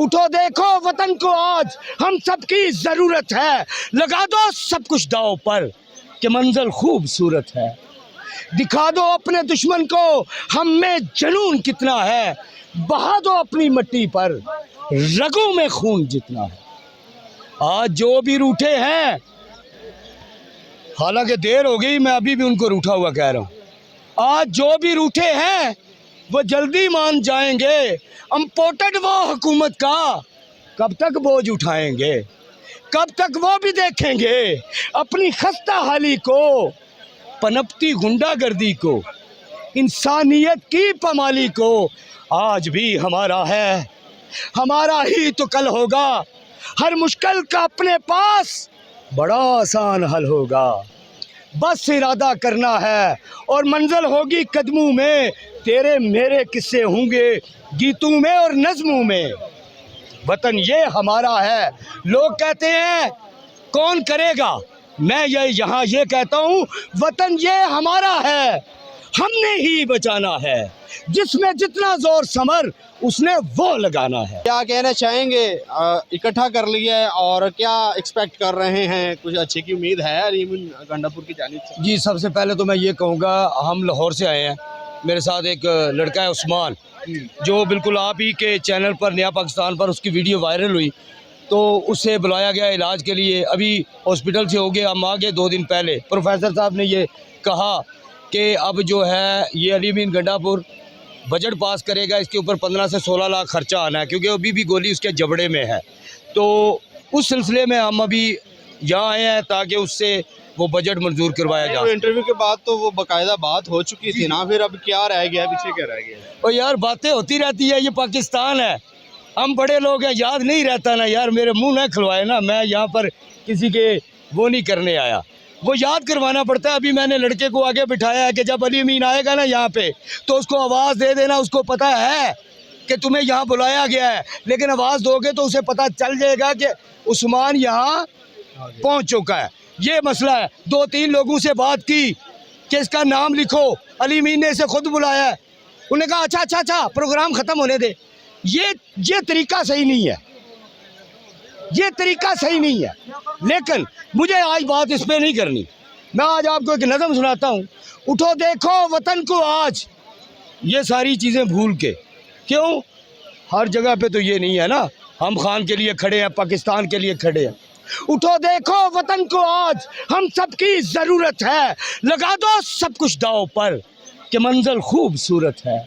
उठो देखो वतन को आज हम सबकी जरूरत है, लगा दो सब कुछ दांव पर कि मंजिल खूबसूरत है। दिखा दो अपने दुश्मन को हम में जुनून कितना है, बहा दो अपनी मिट्टी पर रगों में खून जितना है। आज जो भी रूठे हैं, हालांकि देर हो गई, मैं अभी भी उनको रूठा हुआ कह रहा हूँ, आज जो भी रूठे हैं वो जल्दी मान जाएंगे। इम्पोर्टेड वो हुकूमत का कब तक बोझ उठाएंगे, कब तक वो भी देखेंगे अपनी खस्ता हाली को, पनपती गुंडागर्दी को, इंसानियत की पमाली को। आज भी हमारा है, हमारा ही तो कल होगा, हर मुश्किल का अपने पास बड़ा आसान हल होगा। बस इरादा करना है और मंजिल होगी कदमों में, तेरे मेरे किस्से होंगे गीतों में और नज़मों में। वतन ये हमारा है, लोग कहते हैं कौन करेगा, मैं यहाँ ये कहता हूँ वतन ये हमारा है, हमने ही बचाना है, जिसमें जितना जोर समर उसने वो लगाना है। क्या कहना चाहेंगे, इकट्ठा कर लिया है और क्या एक्सपेक्ट कर रहे हैं, कुछ अच्छे की उम्मीद है अलीमीन गंडापुर की जानिब से? जी, सबसे पहले तो मैं ये कहूँगा, हम लाहौर से आए हैं, मेरे साथ एक लड़का है उस्मान, जो बिल्कुल आप ही के चैनल पर नया पाकिस्तान पर उसकी वीडियो वायरल हुई, तो उसे बुलाया गया इलाज के लिए। अभी हॉस्पिटल से हो गए, हम आ गए 2 दिन पहले। प्रोफेसर साहब ने ये कहा कि अब जो है ये अलीमीन गंडापुर बजट पास करेगा, इसके ऊपर 15 से 16 लाख खर्चा आना है, क्योंकि अभी भी गोली उसके जबड़े में है। तो उस सिलसिले में हम अभी यहाँ आए हैं ताकि उससे वो बजट मंजूर करवाया जाए। इंटरव्यू के बाद तो वो बाकायदा बात हो चुकी थी ना, फिर अब क्या रह गया, पीछे क्या रह गया? और यार बातें होती रहती है, ये पाकिस्तान है, हम बड़े लोग हैं, याद नहीं रहता ना यार, मेरे मुंह न खुलवाए ना, मैं यहाँ पर किसी के वो नहीं करने आया, वो याद करवाना पड़ता है। अभी मैंने लड़के को आगे बिठाया है कि जब अलीमीन आएगा ना यहाँ पे तो उसको आवाज़ दे देना, उसको पता है कि तुम्हें यहाँ बुलाया गया है, लेकिन आवाज़ दोगे तो उसे पता चल जाएगा कि उस्मान यहाँ पहुँच चुका है। ये मसला है। 2-3 लोगों से बात की कि इसका नाम लिखो, अलीमीन ने इसे खुद बुलाया है, उन्होंने कहा अच्छा प्रोग्राम ख़त्म होने दे। ये तरीका सही नहीं है, ये तरीका सही नहीं है। लेकिन मुझे आज बात इस पर नहीं करनी, मैं आज आपको एक नज़म सुनाता हूँ। उठो देखो वतन को आज, ये सारी चीज़ें भूल के, क्यों हर जगह पे तो ये नहीं है ना, हम खान के लिए खड़े हैं, पाकिस्तान के लिए खड़े हैं। उठो देखो वतन को आज हम सबकी ज़रूरत है, लगा दो सब कुछ दांव पर कि मंजिल खूबसूरत है।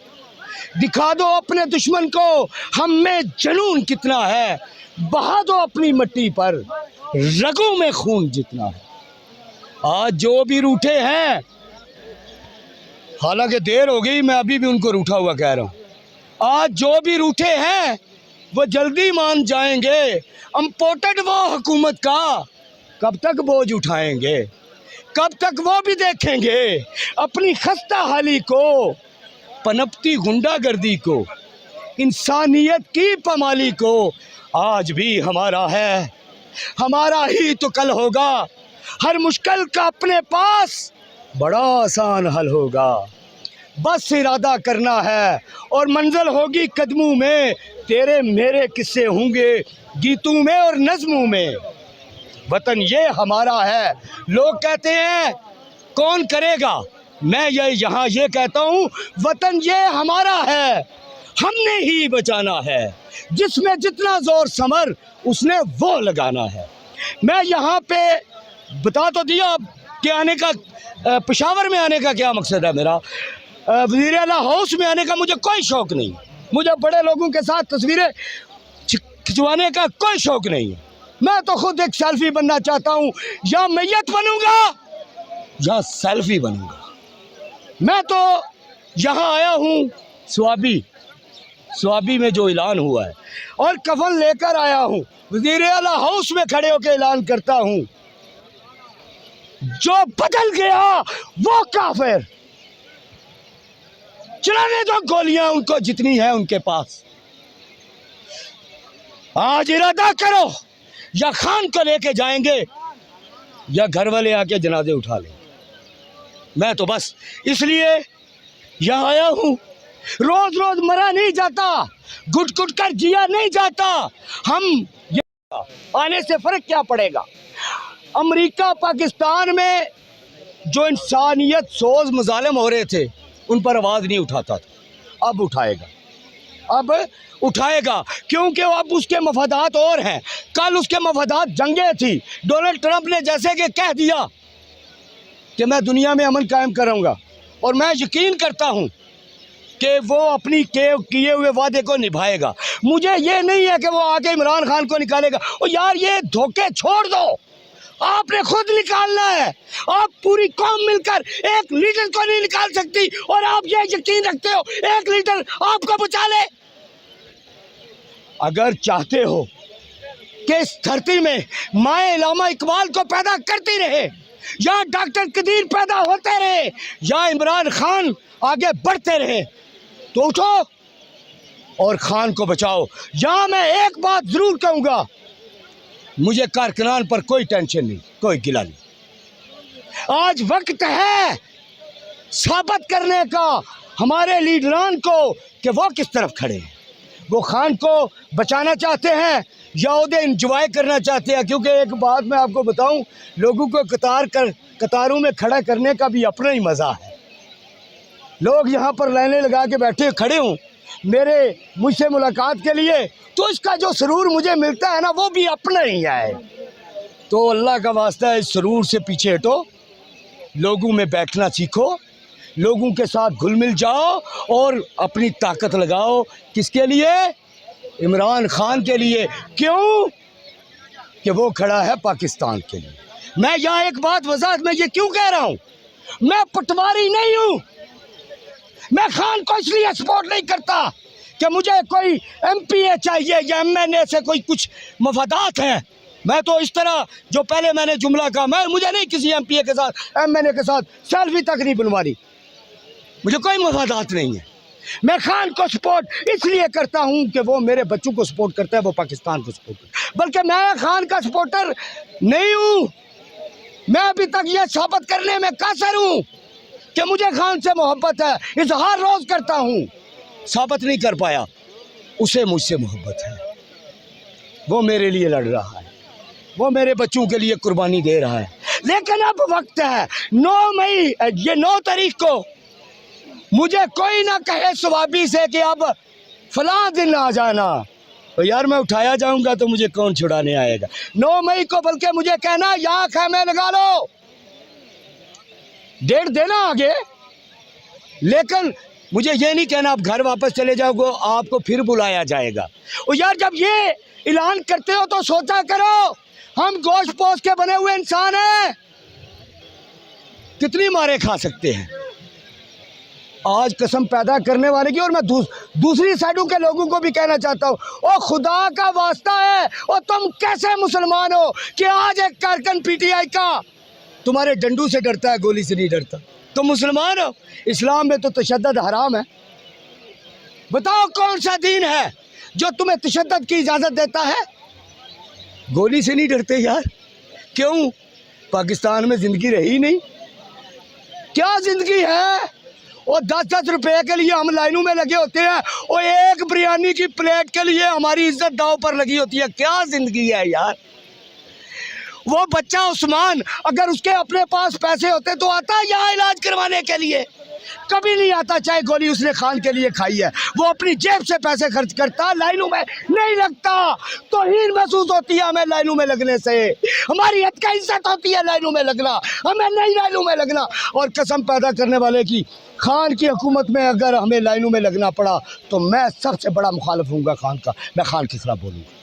दिखा दो अपने दुश्मन को हम में जुनून कितना है, बहा दो अपनी मिट्टी पर रगों में खून जितना है। आज जो भी रूठे हैं, हालांकि देर हो गई, मैं अभी भी उनको रूठा हुआ कह रहा हूँ, आज जो भी रूठे हैं वो जल्दी मान जाएंगे। इम्पोर्टेड वो हुकूमत का कब तक बोझ उठाएंगे, कब तक वो भी देखेंगे अपनी खस्ता हाली को, पनपती गुंडागर्दी को, इंसानियत की पमाली को। आज भी हमारा है, हमारा ही तो कल होगा, हर मुश्किल का अपने पास बड़ा आसान हल होगा। बस इरादा करना है और मंजिल होगी कदमों में, तेरे मेरे किस्से होंगे गीतों में और नज़मों में। वतन ये हमारा है, लोग कहते हैं कौन करेगा, मैं यहाँ ये कहता हूँ वतन ये हमारा है, हमने ही बचाना है, जिसमें जितना जोर समर उसने वो लगाना है। मैं यहाँ पे बता तो दिया कि आने का, पेशावर में आने का क्या मकसद है मेरा, वज़ीर आला हाउस में आने का मुझे कोई शौक़ नहीं, मुझे बड़े लोगों के साथ तस्वीरें खिंचवाने का कोई शौक़ नहीं है। मैं तो खुद एक सेल्फी बनना चाहता हूँ, या मैयत बनूंगा या सेल्फी बनूंगा। मैं तो यहाँ आया हूँ स्वाबी में जो ऐलान हुआ है, और कफन लेकर आया हूँ, वज़ीर आला हाउस में खड़े होकर ऐलान करता हूँ, जो बदल गया वो काफिर, चलाने दो गोलियां उनको जितनी है उनके पास। आज इरादा करो, या खान को लेके जाएंगे या घर वाले आके जनाजे उठा लेंगे। मैं तो बस इसलिए यहाँ आया हूँ रोज रोज मरा नहीं जाता, घुट घुट कर जिया नहीं जाता। हम ये आने से फर्क क्या पड़ेगा? अमेरिका पाकिस्तान में जो इंसानियत सोज मुजालिम हो रहे थे उन पर आवाज़ नहीं उठाता था, अब उठाएगा, अब उठाएगा, क्योंकि अब उसके मफादात और हैं। कल उसके मफादात जंगें थी। डोनाल्ड ट्रंप ने जैसे कि कह दिया कि मैं दुनिया में अमन कायम करूँगा, और मैं यकीन करता हूँ कि वो अपनी किए हुए वादे को निभाएगा। मुझे ये नहीं है कि वो आके इमरान खान को निकालेगा। और यार ये धोखे छोड़ दो, आपने खुद निकालना है। आप पूरी कौम मिलकर एक लीडर को नहीं निकाल सकती, और आप ये यकीन रखते हो एक लीडर आपको बचा ले। अगर चाहते हो कि इस धरती में माए इलामा इकबाल को पैदा करती रहे, या डॉक्टर कदीर पैदा होते रहे, या इमरान खान आगे बढ़ते रहे, तो उठो और खान को बचाओ। या मैं एक बात जरूर कहूँगा, मुझे कारकुनान पर कोई टेंशन नहीं, कोई गिला नहीं। आज वक्त है साबित करने का हमारे लीडरान को कि वो किस तरफ खड़े हैं। वो खान को बचाना चाहते हैं या उसे इंजॉय करना चाहते हैं। क्योंकि एक बात मैं आपको बताऊं, लोगों को कतारों में खड़ा करने का भी अपना ही मज़ा है। लोग यहाँ पर लाइनें लगा के बैठे खड़े हों मुझसे मुलाकात के लिए, तो इसका जो सुरूर मुझे मिलता है ना, वो भी अपना ही है। तो अल्लाह का वास्ता है, इस सुरूर से पीछे हटो, लोगों में बैठना सीखो, लोगों के साथ घुल मिल जाओ और अपनी ताकत लगाओ। किसके लिए? इमरान खान के लिए। क्यों? कि वो खड़ा है पाकिस्तान के लिए। मैं यहाँ एक बात वजाहत में ये क्यों कह रहा हूँ, मैं पटवारी नहीं हूँ। मैं खान को इसलिए सपोर्ट नहीं करता कि मुझे कोई एमपीए चाहिए या एमएनए से कोई कुछ मफादात हैं। मैं तो इस तरह, जो पहले मैंने जुमला कहा, मुझे नहीं किसी एमपीए के साथ एमएनए के साथ सेल्फी तक नहीं बनवानी, मुझे कोई मफादात नहीं है। मैं खान को सपोर्ट इसलिए करता हूं कि वो मेरे बच्चों को सपोर्ट करता है, वो पाकिस्तान को सपोर्ट करता है। बल्कि मैं खान का सपोर्टर नहीं हूं। मैं अभी तक ये साबित करने में कासर हूं कि मुझे खान से मोहब्बत है, इजहार रोज करता हूं, साबित नहीं कर पाया। उसे मुझसे मोहब्बत है, वो मेरे लिए लड़ रहा है, वो मेरे बच्चों के लिए कुर्बानी दे रहा है। लेकिन अब वक्त है 9 मई, ये 9 तारीख को मुझे कोई ना कहे सवाबी से कि अब फलां दिन आ जाना, तो यार मैं उठाया जाऊंगा तो मुझे कौन छुड़ाने आएगा। 9 मई को बल्कि मुझे कहना यहाँ खैमे लगा लो, डेट देना आगे, लेकिन मुझे ये नहीं कहना आप घर वापस चले जाओगे, आपको फिर बुलाया जाएगा। और यार जब ये ऐलान करते हो तो सोचा करो, हम गोश्त पोश के बने हुए इंसान हैं, कितनी मारे खा सकते हैं। आज कसम पैदा करने वाले की, और मैं दूसरी साइडों के लोगों को भी कहना चाहता हूँ, ओ खुदा का वास्ता है, और तुम कैसे मुसलमान हो कि आज एक कारकुन पीटीआई का तुम्हारे डंडू से डरता है, गोली से नहीं डरता। तुम मुसलमान हो? इस्लाम में तो तशद्दुद हराम है। बताओ कौन सा दीन है जो तुम्हें तशद्दुद की इजाज़त देता है? गोली से नहीं डरते यार। क्यों? पाकिस्तान में ज़िंदगी रही नहीं। क्या ज़िंदगी है? और 10-10 रुपए के लिए हम लाइनों में लगे होते हैं, और एक बिरयानी की प्लेट के लिए हमारी इज्जत दांव पर लगी होती है। क्या ज़िंदगी है यार। वो बच्चा उस्मान, अगर उसके अपने पास पैसे होते तो आता यहाँ इलाज करवाने के लिए? कभी नहीं आता, चाहे गोली उसने खान के लिए खाई है। वो अपनी जेब से पैसे खर्च करता, लाइनों में नहीं लगता। तौहीन महसूस होती है हमें लाइनों में लगने से, हमारी हद का इज्जत होती है लाइनों में लगना, हमें नहीं लाइनों में लगना। और कसम पैदा करने वाले की, खान की हुकूमत में अगर हमें लाइनों में लगना पड़ा तो मैं सबसे बड़ा मुखालिफ हूँगा खान का, मैं खान के खिलाफ बोलूँगा।